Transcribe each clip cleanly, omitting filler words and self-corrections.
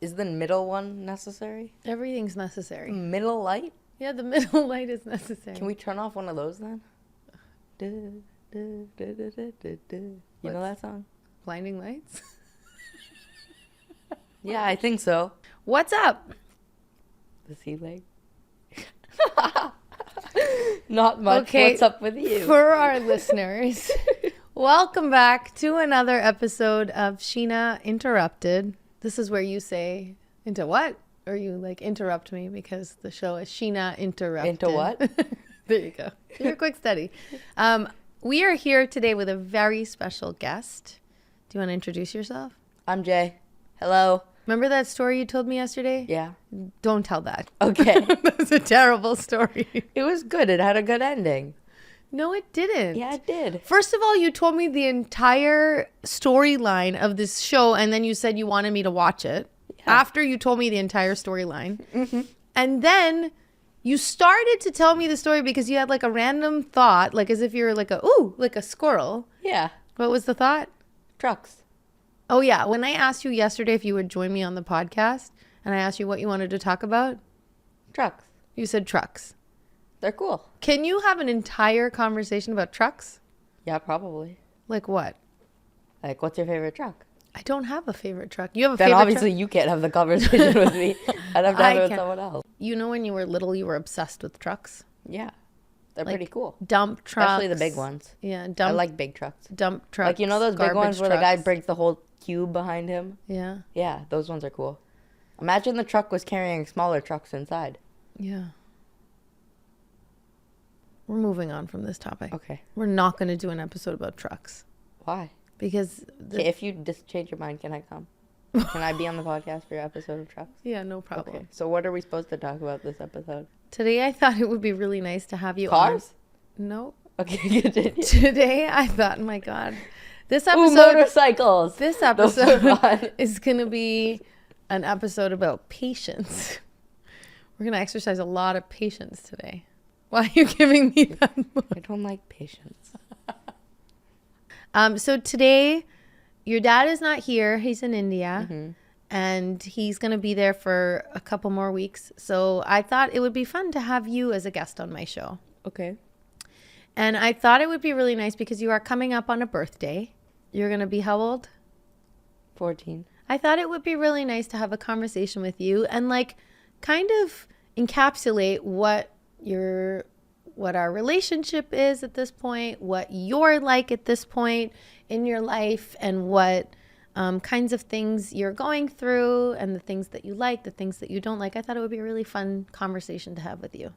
Is the middle one necessary? Everything's necessary. Middle light? Yeah, the middle light is necessary. Can we turn off one of those then? You know that song? Blinding Lights? Yeah, I think so. What's up? The sea leg? Not much. Okay, What's up with you? For our listeners, welcome back to another episode of Sheena Interrupted. This is where you say, into what? Or you like interrupt me because the show is Sheena Interrupted. Into what? There you go. You're a quick study. We are here today with a very special guest. Do you want to introduce yourself? I'm Jay. Hello. Remember that story you told me yesterday? Yeah. Don't tell that. Okay. That's a terrible story. It was good. It had a good ending. No, it didn't. Yeah, it did. First of all, you told me the entire storyline of this show, and then you said you wanted me to watch it. Yeah. After you told me the entire storyline. Mm-hmm. And then you started to tell me the story because you had like a random thought, like as if you were like a squirrel. Yeah. What was the thought? Trucks. Oh, yeah. When I asked you yesterday if you would join me on the podcast, and I asked you what you wanted to talk about. Trucks. You said trucks. They're cool. Can you have an entire conversation about trucks? Yeah, probably. Like what? Like, what's your favorite truck? I don't have a favorite truck. You have a then favorite truck? Then obviously you can't have the conversation with me. I'd have to have it with someone else. You know when you were little, you were obsessed with trucks? Yeah. They're like pretty cool. Dump trucks. Especially the big ones. Yeah. I like big trucks. Dump trucks. Like, you know those big ones where the guy brings the whole cube behind him? Yeah. Yeah, those ones are cool. Imagine the truck was carrying smaller trucks inside. Yeah. We're moving on from this topic. Okay. We're not going to do an episode about trucks. Why? Because... Okay, if you just change your mind, can I come? Can I be on the podcast for your episode of trucks? Yeah, no problem. Okay, so what are we supposed to talk about this episode? Today I thought it would be really nice to have you Cars? on. No. Okay, continue. Today I thought, oh my God. This episode... Ooh, motorcycles! This episode is going to be an episode about patience. We're going to exercise a lot of patience today. Why are you giving me that look? I don't like patience. So today, your dad is not here. He's in India. Mm-hmm. And he's going to be there for a couple more weeks. So I thought it would be fun to have you as a guest on my show. Okay. And I thought it would be really nice because you are coming up on a birthday. You're going to be how old? 14. I thought it would be really nice to have a conversation with you and like kind of encapsulate what our relationship is at this point, what you're like at this point in your life, and what kinds of things you're going through, and the things that you like, the things that you don't like. I thought it would be a really fun conversation to have with you.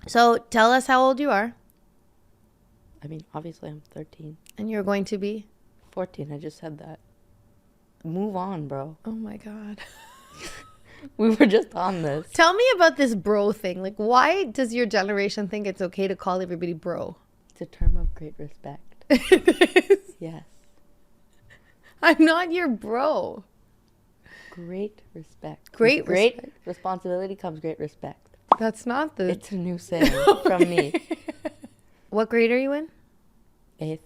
So tell us how old you are. I mean, obviously I'm 13. And you're going to be? 14. I just said that. Move on, bro. Oh my God. We were just on this. Tell me about this bro thing. Like, why does your generation think it's okay to call everybody bro? It's a term of great respect. Yes. I'm not your bro. Great respect. Great responsibility comes great respect. That's not the... It's a new saying from me. What grade are you in? 8th.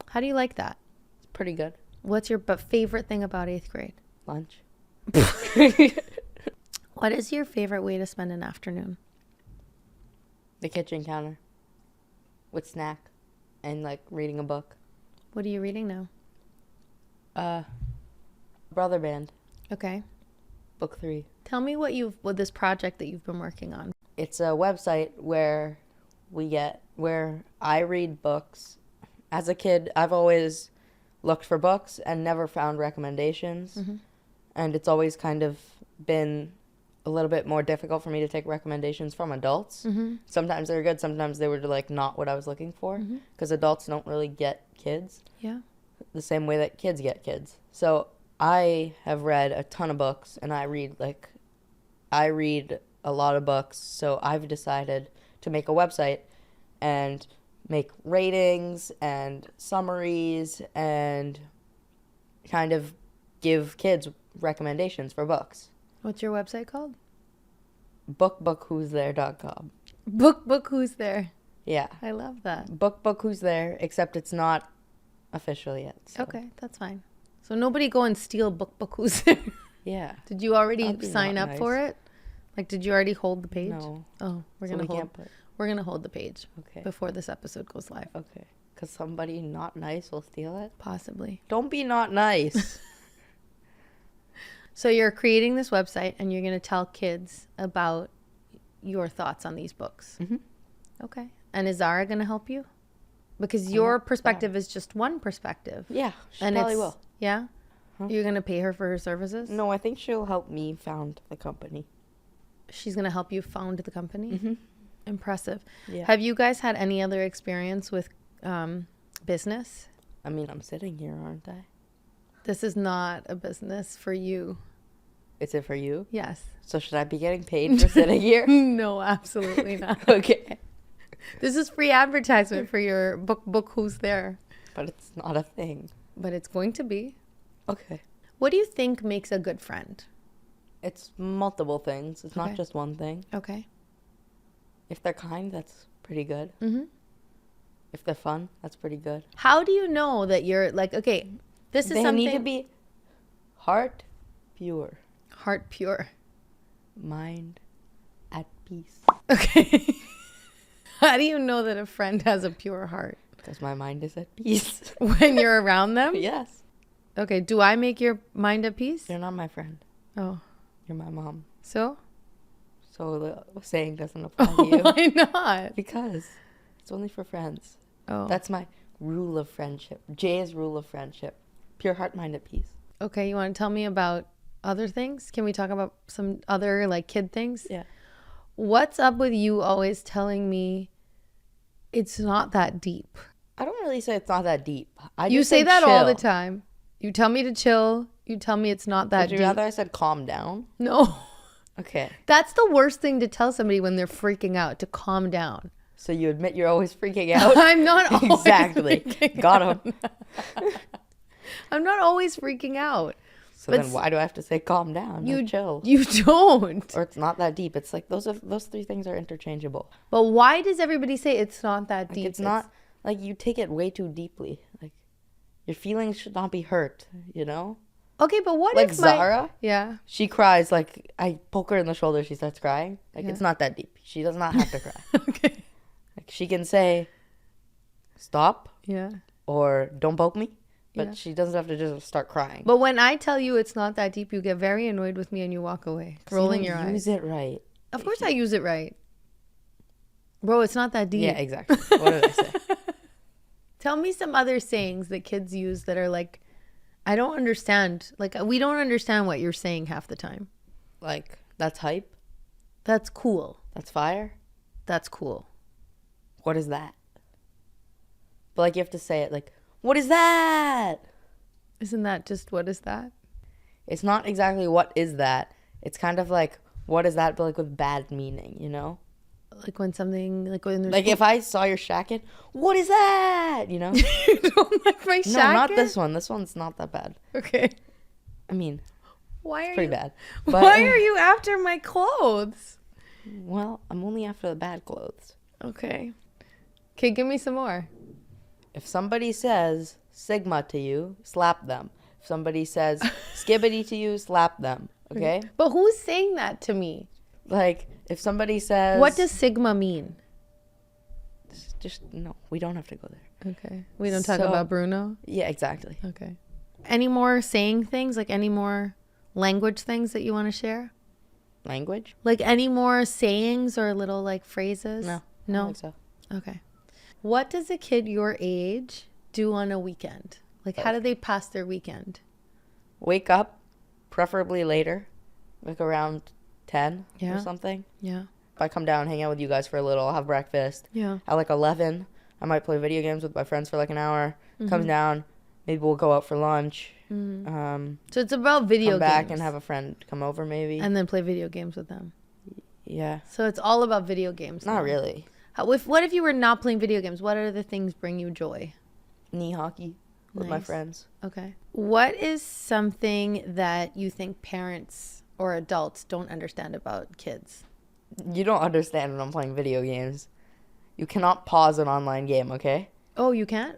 How do you like that? It's pretty good. What's your favorite thing about 8th grade? Lunch. What is your favorite way to spend an afternoon? The kitchen counter. With snack. And like reading a book. What are you reading now? Brother Band. Okay. Book 3. Tell me what this project that you've been working on. It's a website where I read books. As a kid, I've always looked for books and never found recommendations. Mm-hmm. And it's always kind of been a little bit more difficult for me to take recommendations from adults. Mm-hmm. Sometimes they were good. Sometimes they were like not what I was looking for. Because adults don't really get kids. Yeah. The same way that kids get kids. So I have read a ton of books, and I read a lot of books. So I've decided to make a website and make ratings and summaries and kind of give kids recommendations for books. What's your website called? Bookbookwho'sthere.com. Book Who's There. Yeah. I love that. Book Who's There, except it's not official yet. So. Okay, that's fine. So nobody go and steal Book Who's There. Yeah. Did you already That'd be sign not up for nice. it? Like, did you already hold the page? No. Oh, we're So gonna we hold. can't put. We're gonna hold the page Okay. before this episode goes live. Okay. Because somebody not nice will steal it. Possibly. Don't be not nice. So you're creating this website and you're gonna tell kids about your thoughts on these books. Mm-hmm. Okay. And is Zara gonna help you? Because your not perspective is just one perspective. Yeah, she And probably it's, will. Yeah? Huh? You're going to pay her for her services? No, I think she'll help me found the company. She's going to help you found the company? Mm-hmm. Impressive. Yeah. Have you guys had any other experience with business? I mean, I'm sitting here, aren't I? This is not a business for you. Is it for you? Yes. So should I be getting paid for sitting here? No, absolutely not. Okay. This is free advertisement for your book Who's There. But it's not a thing. But it's going to be. Okay. What do you think makes a good friend? It's multiple things. It's Okay. not just one thing. Okay. If they're kind, that's pretty good. Mm-hmm. If they're fun, that's pretty good. How do you know that you're like, okay, this is They something. need to be heart pure, Heart pure. mind at peace. Okay. How do you know that a friend has a pure heart? Because my mind is at peace. When you're around them? Yes. Okay, do I make your mind at peace? You're not my friend. Oh. You're my mom. So? So the saying doesn't apply to you. Why not? Because it's only for friends. Oh. That's my rule of friendship. Jay's rule of friendship. Pure heart, mind at peace. Okay, you want to tell me about other things? Can we talk about some other like kid things? Yeah. What's up with you always telling me it's not that deep? I don't really say it's not that deep. You say that all the time. You tell me to chill. You tell me it's not that Would you deep. rather I said calm down? No. Okay. That's the worst thing to tell somebody when they're freaking out, to calm down. So you admit you're always freaking out? I'm not always Exactly. freaking Got out. him. I'm not always freaking out. So But then why do I have to say calm down? You or chill. You don't. Or it's not that deep. It's like those three things are interchangeable. But why does everybody say it's not that Like deep? it's not like you take it way too deeply. Like your feelings should not be hurt, you know? Okay, but what Like if Zara? Yeah. She cries, like I poke her in the shoulder, she starts crying. Like it's not that deep. She does not have to cry. Okay. Like she can say stop Yeah. or don't poke me, but Yeah. she doesn't have to just start crying. But when I tell you it's not that deep, you get very annoyed with me and you walk away, rolling your eyes. Use it right. Of course I use it right. Bro, it's not that deep. Yeah, exactly. What did I say? Tell me some other sayings that kids use that are like, I don't understand. Like, we don't understand what you're saying half the time. Like that's hype. That's cool. That's fire. That's cool. What is that? But like you have to say it like, what is that? Isn't that just what is that? It's not exactly what is that. It's kind of like what is that, but like with bad meaning, you know? Like when something, like when there's Like if I saw your shacket, what is that? You know? you don't like my No, shacket? not this one. This one's not that bad. Okay. I mean, Why are pretty you? bad. But, Why are you after my clothes? Well, I'm only after the bad clothes. Okay. Okay, give me some more. If somebody says Sigma to you, slap them. If somebody says Skibbity to you, slap them. Okay? But who's saying that to me? Like, if somebody says... What does Sigma mean? Just, no, we don't have to go there. Okay. We don't talk So- about Bruno? Yeah, exactly. Okay. Any more saying things? Like any more language things that you want to share? Language? Like any more sayings or little like phrases? No. I No? don't think so. Okay. What does a kid your age do on a weekend? Like how do they pass their weekend? Wake up, preferably later, like around 10 Yeah. or something. Yeah. If I come down, hang out with you guys for a little, I'll have breakfast. Yeah. At like 11, I might play video games with my friends for like an hour. Mm-hmm. Comes down, maybe we'll go out for lunch. So it's about video Come games. back and have a friend come over maybe. and then play video games with them. Yeah. So it's all about video games. Not now. really. What if you were not playing video games? What other things bring you joy? Knee hockey with my Nice. friends. Okay. What is something that you think parents or adults don't understand about kids? You don't understand when I'm playing video games. You cannot pause an online game, okay? Oh, you can't?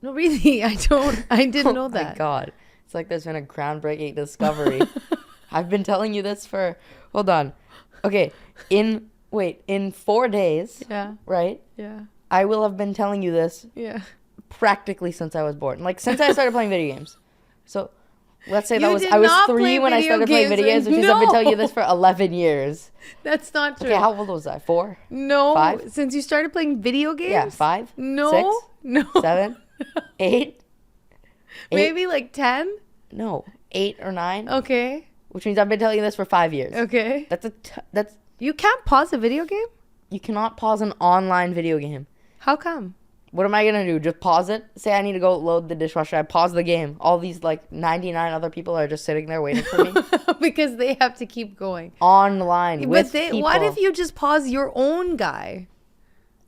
No, really. I didn't know Oh that. my god. It's like there's been a groundbreaking discovery. I've been telling you this for, hold on. Okay, in 4 days, Yeah. right? Yeah. I will have been telling you this Yeah. practically since I was born. Like, since I started playing video games. So, let's say You I was did not 3 play when I video started playing video games. games, which means I've been telling you No. this for 11 years. That's not true. Okay, how old was I? 4? No. 5? Since you started playing video games? Yeah, 5? No. 6? No. 7? 8? Maybe like 10? No, 8 or 9. Okay. Which means I've been telling you this for 5 years. Okay. That's You can't pause a video game? you cannot pause an online video game. How come? What am I gonna do? Just pause it? Say I need to go load the dishwasher. I pause the game. All these like 99 other people are just sitting there waiting for me Because they have to keep going. online with people. What if you just pause your own guy?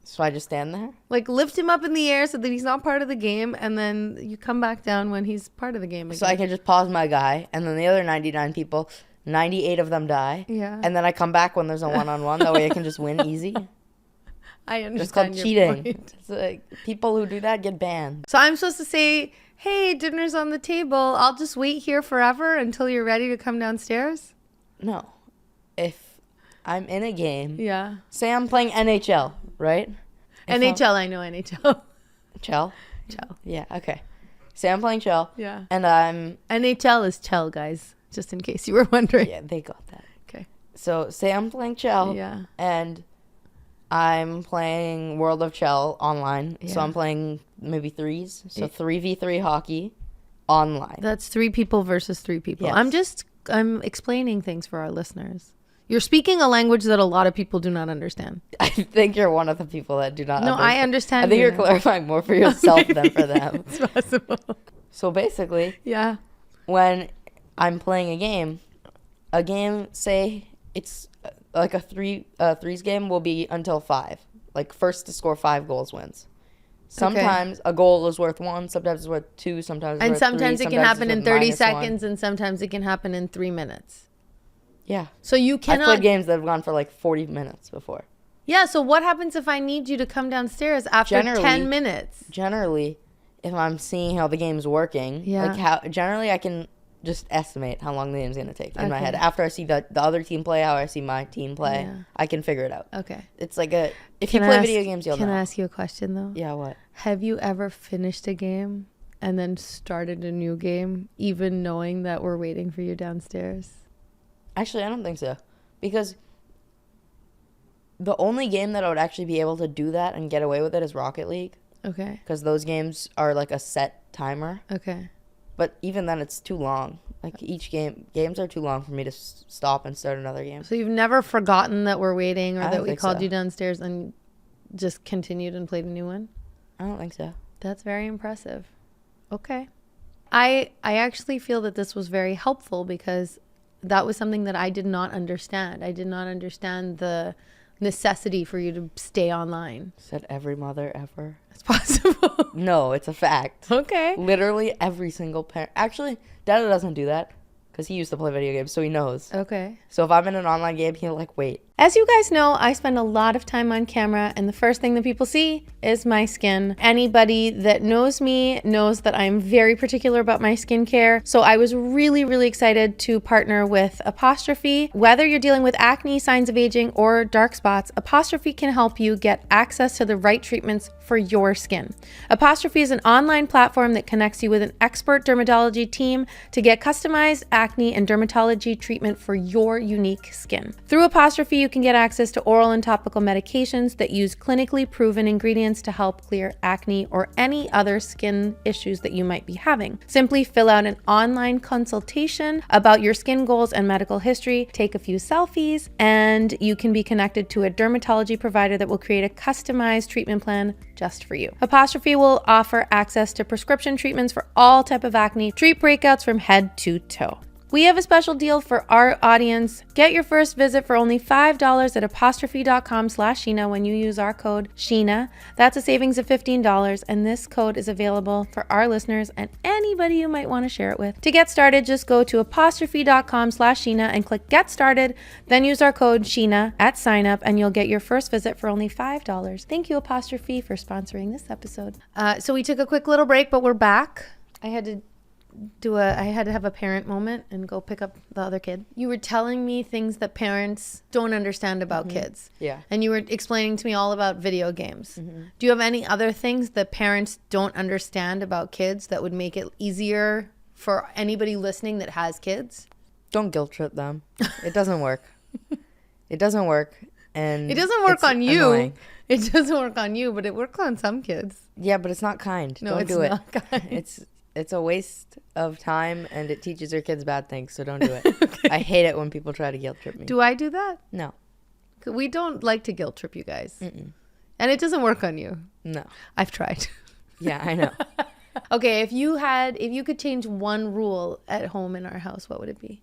So I just stand there? Like lift him up in the air so that he's not part of the game, and then you come back down when he's part of the game again. So I can just pause my guy, and then the other 99 people, 98 of them die. Yeah. And then I come back when there's a one-on-one. That way I can just win easy. I understand. It's called your cheating. point. It's like people who do that get banned. So I'm supposed to say, hey, dinner's on the table. I'll just wait here forever until you're ready to come downstairs? No. If I'm in a game, Yeah. say I'm playing NHL, right? If NHL, I know NHL. Chell? Chell. Yeah, okay. Say I'm playing Chell. Yeah. And I'm... NHL is Chell, guys, just in case you were wondering. Yeah, they got that. Okay. So say I'm playing Chell. Yeah. And I'm playing World of Chell online. So Yeah. I'm playing maybe threes. So 3v3 hockey online. That's 3 people versus 3 people. Yes. I'm explaining things for our listeners. You're speaking a language that a lot of people do not understand. I think you're one of the people that do not No, understand. I understand. I think you you're now. clarifying more for yourself than for them. It's possible. So basically, Yeah. when I'm playing a game, say it's like a threes game will be until 5. Like first to score 5 goals wins. Sometimes a goal is worth 1, sometimes it's worth 2, sometimes it's And worth sometimes 3, it can happen it's in worth 30 -1. seconds, and sometimes it can happen in 3 minutes. Yeah. So you I've cannot. played games that have gone for like 40 minutes before. Yeah. So what happens if I need you to come downstairs after Generally- 10 minutes? Generally, if I'm seeing how the game's working, Yeah. generally I can just estimate how long the game's going to take in my Okay. head. After I see the other team play, how I see my team play, Yeah. I can figure it out. Okay. It's like if Can you I play ask- video games, you'll Can know. I ask you a question though? Yeah, what? Have you ever finished a game and then started a new game, even knowing that we're waiting for you downstairs? Actually, I don't think so. Because the only game that I would actually be able to do that and get away with it is Rocket League. Okay. Because those games are like a set timer. Okay. But even then, it's too long. Like games are too long for me to stop and start another game. So you've never forgotten that we're waiting, or I that don't we think called so. you downstairs and just continued and played a new one? I don't think so. That's very impressive. Okay. I actually feel that this was very helpful because that was something that I did not understand. I did not understand the necessity for you to stay online. Said every mother ever. It's possible. No, it's a fact. Okay. Literally every single parent. Actually, Dada doesn't do that because he used to play video games, so he knows. Okay. So if I'm in an online game, he'll like wait. As you guys know, I spend a lot of time on camera, and the first thing that people see is my skin. Anybody that knows me knows that I'm very particular about my skincare. So I was really, really excited to partner with Apostrophe. Whether you're dealing with acne, signs of aging, or dark spots, Apostrophe can help you get access to the right treatments for your skin. Apostrophe is an online platform that connects you with an expert dermatology team to get customized acne and dermatology treatment for your unique skin. Through Apostrophe, you can get access to oral and topical medications that use clinically proven ingredients to help clear acne or any other skin issues that you might be having. Simply fill out an online consultation about your skin goals and medical history, take a few selfies, and you can be connected to a dermatology provider that will create a customized treatment plan just for you. Apostrophe will offer access to prescription treatments for all type of acne, treat breakouts from head to toe. We have a special deal for our audience. Get your first visit for only $5 at apostrophe.com/Sheena when you use our code Sheena. That's a savings of $15, and this code is available for our listeners and anybody you might want to share it with. To get started, just go to apostrophe.com/Sheena and click Get Started, then use our code Sheena at sign up, and you'll get your first visit for only $5. Thank you, Apostrophe, for sponsoring this episode. So we took a quick little break, but we're back. I had to I had to have a parent moment and go pick up the other kid. You were telling me things that parents don't understand about kids. Yeah. And you were explaining to me all about video games. Do you have any other things that parents don't understand about kids that would make it easier for anybody listening that has kids? Don't guilt trip them. It doesn't work. It doesn't work. And It doesn't work it's on you. annoying. It doesn't work on you, but it works on some kids. Yeah, but it's not kind. No, don't it's do it. not kind. It's a waste of time, and it teaches your kids bad things, so don't do it. Okay. I hate it when people try to guilt trip me. Do I do that? No. We don't like to guilt trip you guys. And it doesn't work on you. No. I've tried. Yeah, I know. Okay, if you could change one rule at home in our house, what would it be?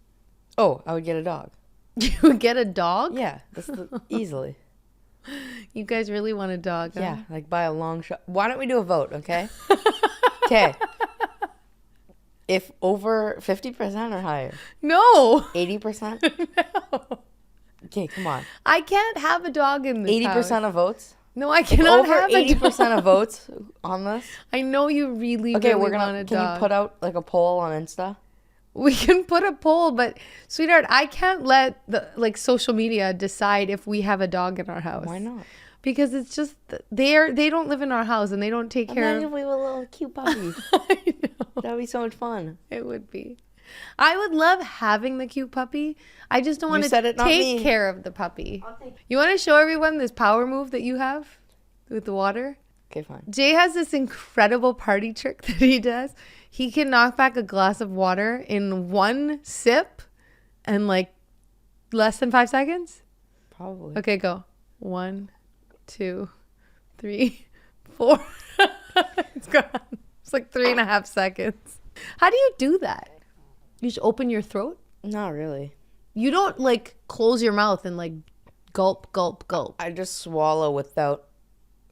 Oh, I would get a dog. You would get a dog? Yeah, easily. You guys really want a dog, huh? Yeah, like buy a long shot. Why don't we do a vote, okay? Okay. If over 50% or higher? No. 80%? No. Okay, come on. I can't have a dog in this 80% house. of votes? No, I cannot Over have a 80% dog. of votes on this? I know you really, Okay, really can want a dog. you put out like a poll on Insta? We can put a poll, but sweetheart, I can't let the social media decide if we have a dog in our house. Why not? Because it's just they don't live in our house and they don't take care Imagine of. if we have a little cute puppy. I know. That would be so much fun. It would be. I would love having the cute puppy. I just don't want said to it, not take me. care of the puppy. You want to show everyone this power move that you have with the water? Okay, fine. Jay has this incredible party trick that he does. He can knock back a glass of water in one sip and like less than 5 seconds. Probably. Okay, go. 1, 2, 3, 4. It's gone. It's like 3.5 seconds. How do you do that? You just open your throat? Not really. You don't like close your mouth and like gulp, gulp, gulp. I just swallow without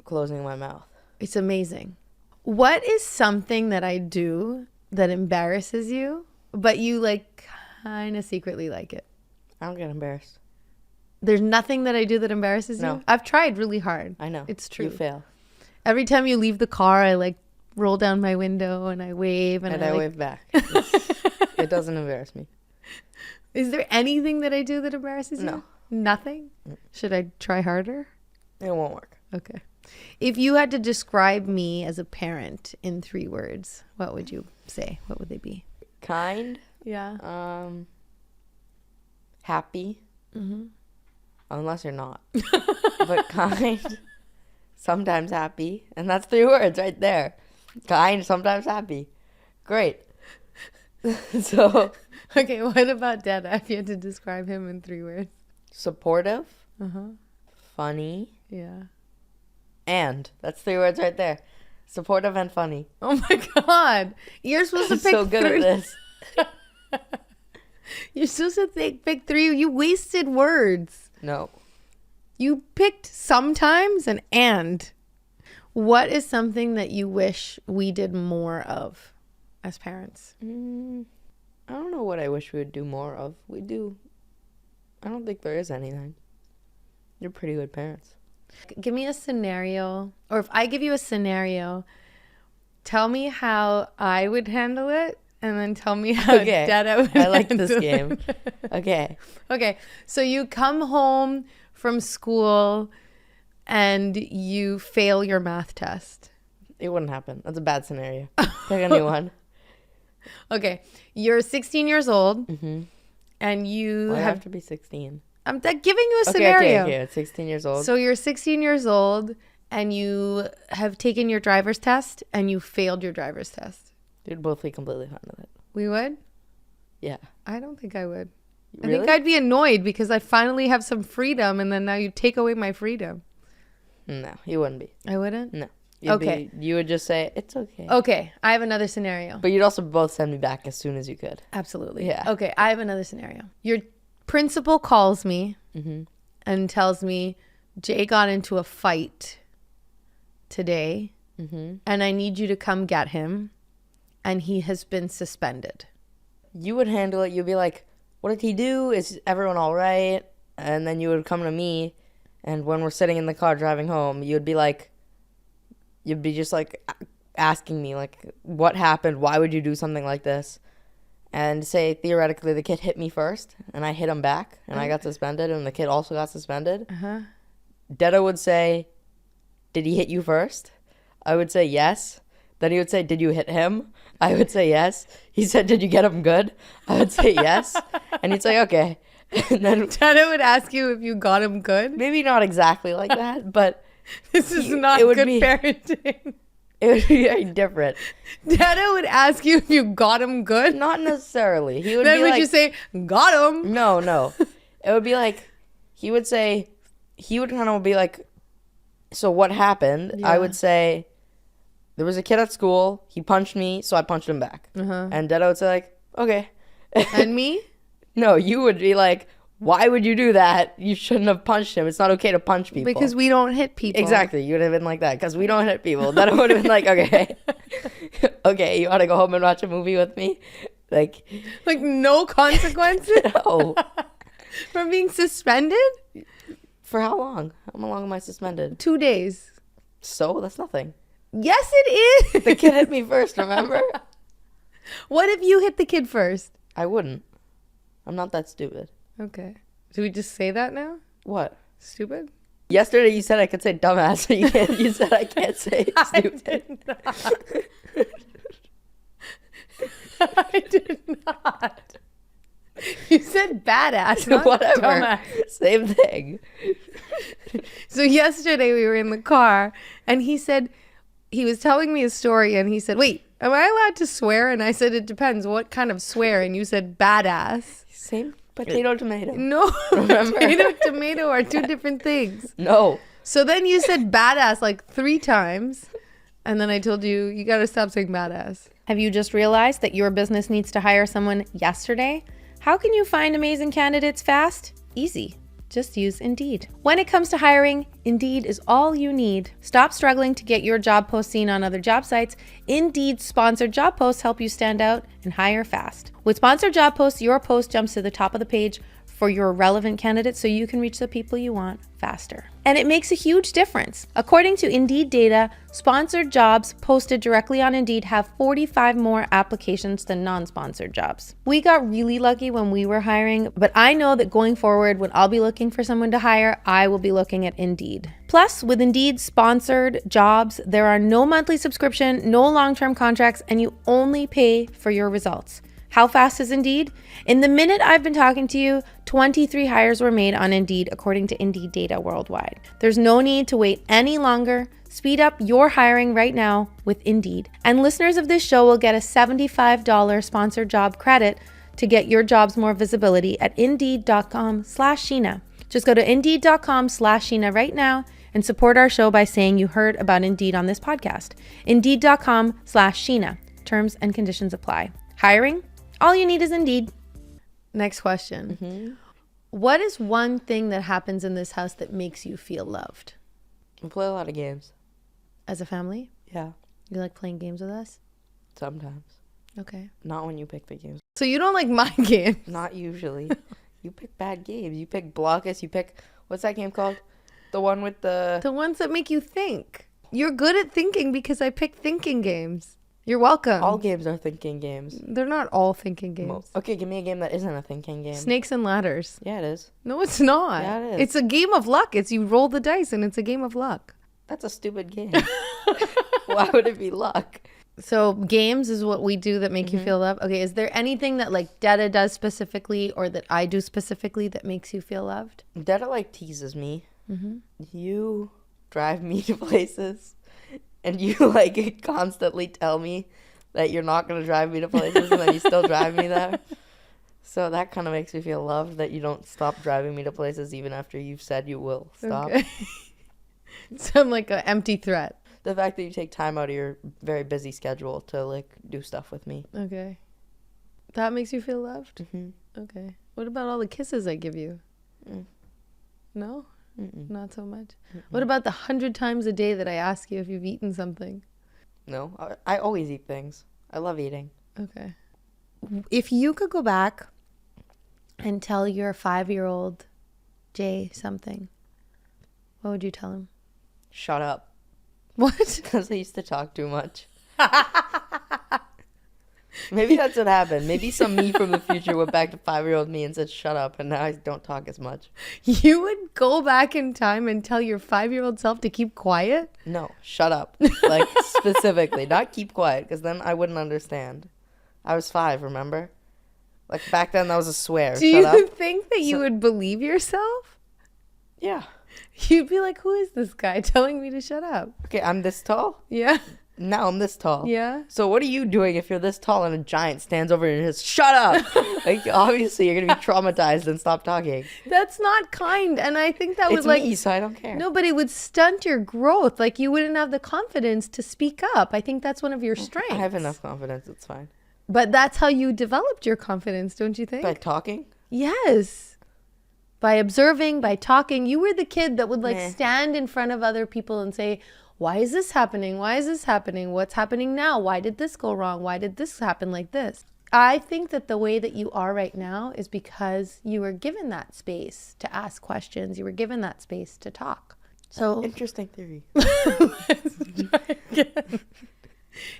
closing my mouth. It's amazing. What is something that I do that embarrasses you, but you like kind of secretly like it? I don't get embarrassed. There's nothing that I do that embarrasses No. you? I've tried really hard. I know. It's true. You fail. Every time you leave the car, I like roll down my window and I wave And I I like... wave back. It doesn't embarrass me. Is there anything that I do that embarrasses you? No. Nothing? Should I try harder? It won't work. Okay. If you had to describe me as a parent in 3 words, what would you say? What would they be? Kind. Yeah. Happy. Unless you're not. But kind. Sometimes happy. And that's 3 words right there. Kind, sometimes happy. Great. So. Okay, what about Dada? If you had to describe him in 3 words. Supportive. Uh-huh. Funny. Yeah. And. That's 3 words right there. Supportive and funny. Oh my God. You're supposed to I'm pick so good 3. at this. You're supposed to pick 3. You wasted words. No. You picked sometimes and. What is something that you wish we did more of as parents? I don't know what I wish we would do more of. We do. I don't think there is anything. You're pretty good parents. Give me a scenario, or if I give you a scenario, tell me how I would handle it, and then tell me how Okay. Dada would I like this handle game. it. Okay. Okay, so you come home from school and you fail your math test. It wouldn't happen. That's a bad scenario. Pick a new one. Okay, you're 16 years old, Mm-hmm. and you Well, I have... have to be 16. I'm giving you a Okay, scenario. okay. 16 years old. So you're 16 years old, and you have taken your driver's test, and you failed your driver's test. We'd both be completely fine with it. We would? Yeah. I don't think I would. Really? I think I'd be annoyed because I finally have some freedom, and then now you take away my freedom. No, you wouldn't be. I wouldn't? No. Okay. You would just say, it's okay. Okay, I have another scenario. But you'd also both send me back as soon as you could. Absolutely. Yeah. Okay, I have another scenario. Your principal calls me Mm-hmm. and tells me, Jay got into a fight today, Mm-hmm. and I need you to come get him, and he has been suspended. You would handle it. You'd be like, what did he do? Is everyone all right? And then you would come to me, and when we're sitting in the car driving home, you'd be just like, asking me, like, what happened? Why would you do something like this? And say, theoretically, the kid hit me first, and I hit him back, and I got suspended, and the kid also got suspended. Dedo would say, did he hit you first? I would say yes. Then he would say, did you hit him? I would say yes. He said, did you get him good? I would say yes. And he'd say, okay. And then Dedo would ask you if you got him good. maybe not exactly like that, but This is not good parenting. it would be very different. Dedo would ask you if you got him good. Not necessarily. He would Then be would like, you say, got him? No. It would be like, he would kind of be like, so what happened? Yeah. I would say, there was a kid at school. He punched me, so I punched him back. And Dedo would say, like, okay. And me? No, you would be like, why would you do that? You shouldn't have punched him. It's not okay to punch people. Because we don't hit people. Exactly. You would have been like that, because we don't hit people. Then I would have been like, okay. Okay, you want to go home and watch a movie with me? Like no consequences? No. For being suspended? For how long? How long am I suspended? 2 days. So? That's nothing. Yes, it is. The kid hit me first, remember? What if you hit the kid first? I wouldn't. I'm not that stupid. Okay. Do we just say that now? What? Stupid? Yesterday you said I could say dumbass, but you said I can't say stupid. I did not. You said badass, not Whatever. dumbass. Same thing. So yesterday we were in the car and he said, he was telling me a story and he said, wait, am I allowed to swear? And I said, it depends. What kind of swear? And you said badass. Same potato, tomato. No, Remember? potato, tomato are two different things. No. So then you said badass like 3 times. And then I told you, you got to stop saying badass. Have you just realized that your business needs to hire someone yesterday? How can you find amazing candidates fast? Easy. Just use Indeed. When it comes to hiring, Indeed is all you need. Stop struggling to get your job post seen on other job sites. Indeed's sponsored job posts help you stand out and hire fast. With sponsored job posts, your post jumps to the top of the page for your relevant candidates so you can reach the people you want faster. And it makes a huge difference. According to Indeed data, sponsored jobs posted directly on Indeed have 45 more applications than non-sponsored jobs. We got really lucky when we were hiring, but I know that going forward, when I'll be looking for someone to hire, I will be looking at Indeed. Plus, with Indeed sponsored jobs, there are no monthly subscription, no long-term contracts, and you only pay for your results. How fast is Indeed? In the minute I've been talking to you, 23 hires were made on Indeed, according to Indeed data worldwide. There's no need to wait any longer. Speed up your hiring right now with Indeed. And listeners of this show will get a $75 sponsored job credit to get your jobs more visibility at Indeed.com/Sheena. Just go to Indeed.com/Sheena right now and support our show by saying you heard about Indeed on this podcast. Indeed.com/Sheena. Terms and conditions apply. Hiring? All you need is Indeed. Next question. What is one thing that happens in this house that makes you feel loved? We play a lot of games. As a family? Yeah. You like playing games with us? Sometimes. Okay. Not when you pick the games. So you don't like my game? Not usually. You pick bad games. You pick Blockus. You pick, what's that game called? The one with the... The ones that make you think. You're good at thinking because I pick thinking games. You're welcome. All games are thinking games. They're not all thinking games. Okay, give me a game that isn't a thinking game. Snakes and ladders. Yeah, it is. No, it's not. Yeah, it is. It's a game of luck. It's you roll the dice and it's a game of luck. That's a stupid game. Why would it be luck? So games is what we do that make you feel loved. Okay, is there anything that like Dada does specifically or that I do specifically that makes you feel loved? Dada like teases me. You drive me to places and you like constantly tell me that you're not going to drive me to places and then you still drive me there. So that kind of makes me feel loved that you don't stop driving me to places even after you've said you will stop. Okay. Sound like an empty threat. The fact that you take time out of your very busy schedule to like do stuff with me. Okay. That makes you feel loved? Okay. What about all the kisses I give you? No? Not so much. What about the 100 times a day that I ask you if you've eaten something? No, I always eat things. I love eating. Okay. If you could go back and tell your 5-year-old Jay something, what would you tell him? Shut up. What? Because I used to talk too much. Maybe that's what happened. Maybe some me from the future went back to 5-year-old me and said, shut up, and now I don't talk as much. You would go back in time and tell your 5-year-old self to keep quiet? No, shut up. Like, specifically. Not keep quiet, because then I wouldn't understand. I was 5, remember? Like, back then, that was a swear. Do Shut you up. think that you would believe yourself? Yeah. You'd be like, who is this guy telling me to shut up? Okay, I'm this tall. Yeah. Now I'm this tall. Yeah. So what are you doing if you're this tall and a giant stands over you and says, shut up? Like, obviously, you're going to be traumatized and stop talking. That's not kind. And I think that It's would me, so I don't care. No, but it would stunt your growth. Like, you wouldn't have the confidence to speak up. I think that's one of your strengths. I have enough confidence. It's fine. But that's how you developed your confidence, don't you think? By talking? Yes. By observing, by talking. You were the kid that would Meh. stand in front of other people and say, why is this happening? Why is this happening? What's happening now? Why did this go wrong? Why did this happen like this? I think that the way that you are right now is because you were given that space to ask questions. You were given that space to talk. So Interesting theory. let's try again.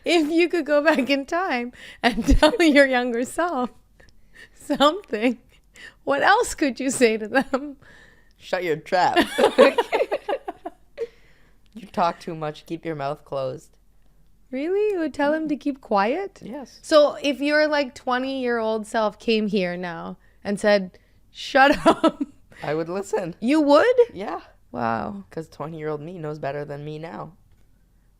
If you could go back in time and tell your younger self something, what else could you say to them? Shut your trap. You talk too much. Keep your mouth closed. Really? You would tell him to keep quiet? Yes. So if your like 20-year-old self came here now and said, shut up, I would listen. you would? Yeah. Wow. Because 20-year-old me knows better than me now.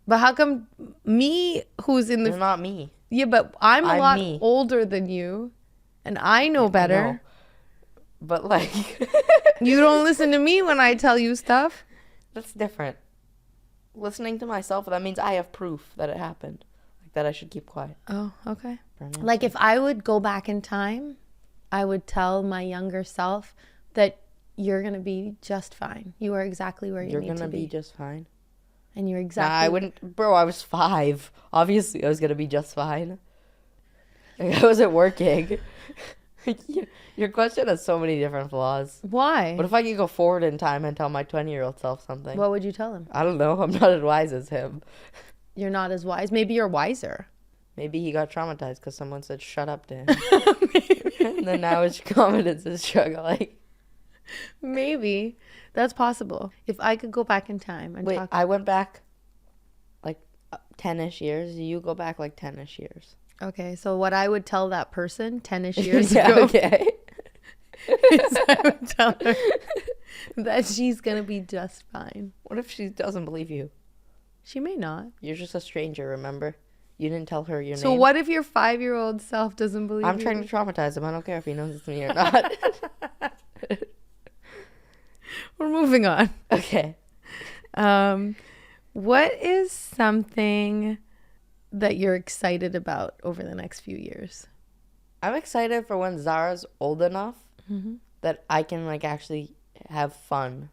But how come me, who's in They're the... not me. Yeah, but I'm a I'm lot me. older than you, and I know better. No. But, like... You don't listen to me when I tell you stuff. That's different. Listening to myself, that means I have proof that it happened. Like, that I should keep quiet. Oh, okay. Brilliant. Like if I would go back in time, I would tell my younger self that you're going to be just fine. You are exactly where you You're need gonna to be. be just fine. And you're Nah, exactly... I wouldn't... Bro, I was 5. Obviously, I was gonna be just fine. Like, I wasn't working. Your question has so many different flaws. Why? What if I could go forward in time and tell my 20-year-old self something? What would you tell him? I don't know. I'm not as wise as him. You're not as wise. Maybe you're wiser. Maybe he got traumatized because someone said shut up to him. And then now his confidence is struggling. Maybe. That's possible. If I could go back in time and Wait, talk... I went back like 10-ish years. You go back like 10-ish years. Okay, so what I would tell that person 10-ish years Yeah, ago okay. is I would tell her that she's going to be just fine. What if she doesn't believe you? She may not. You're just a stranger, remember? You didn't tell her your So name. what if your 5-year-old self doesn't believe I'm you? trying to traumatize him. I don't care if he knows it's me or not. We're moving on. Okay. What is something that you're excited about over the next few years? I'm excited for when Zara's old enough that I can like actually have fun.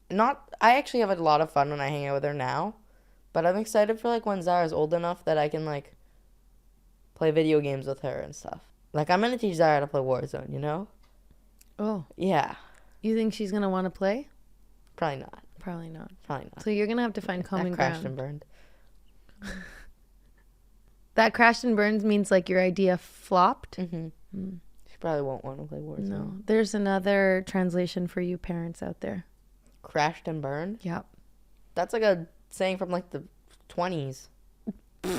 I actually have a lot of fun when I hang out with her now, but I'm excited for like when Zara's old enough that I can like play video games with her and stuff. Like I'm gonna teach Zara to play Warzone, you know? Oh, Yeah. you think she's going to want to play? Probably not. Probably not. Probably not. So you're going to have to find common That crashed ground. and burned. That crashed and burned means like your idea flopped? Mm-hmm. She probably won't want to play Warzone. No. There's another translation for you parents out there. Crashed and burned? Yep. That's like a saying from like the 20s. No,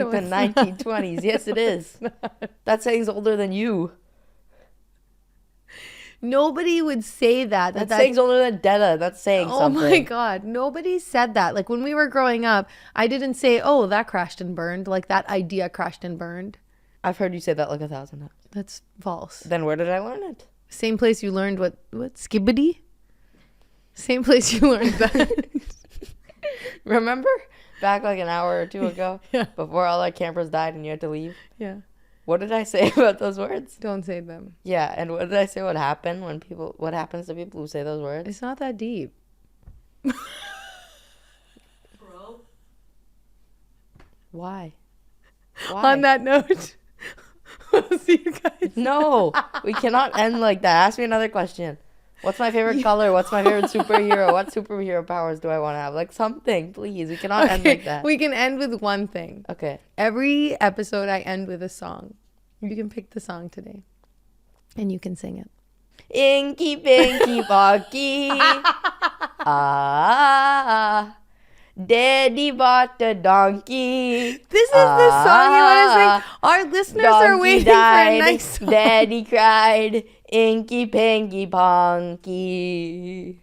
Like the it's 1920s. Yes, it is. That saying's older than you. Nobody would say that. That saying's older than Detta. That's saying Oh something. my God. Nobody said that. Like when we were growing up, I didn't say, oh, that crashed and burned. Like that idea crashed and burned. I've heard you say that like 1,000 times. That's false. Then where did I learn it? Same place you learned what skibbity? Same place you learned that. Remember? Back like an hour or two ago? Yeah. Before all our campers died and you had to leave? Yeah. What did I say about those words? Don't say them. Yeah, and what did I say what happens to people who say those words? It's not that deep. Bro. Why? Why? On that note, we'll see you guys. No, we cannot end like that. Ask me another question. What's my favorite color? What's my favorite superhero? What superhero powers do I want to have? Like something, please. We cannot end like that. We can end with one thing. Okay. Every episode I end with a song. You can pick the song today. And you can sing it. Inky Pinky Pocky. Daddy bought a donkey. This is the song you want to sing. Our listeners are waiting died, for a nice song. Daddy cried. Inky Pinky Ponky.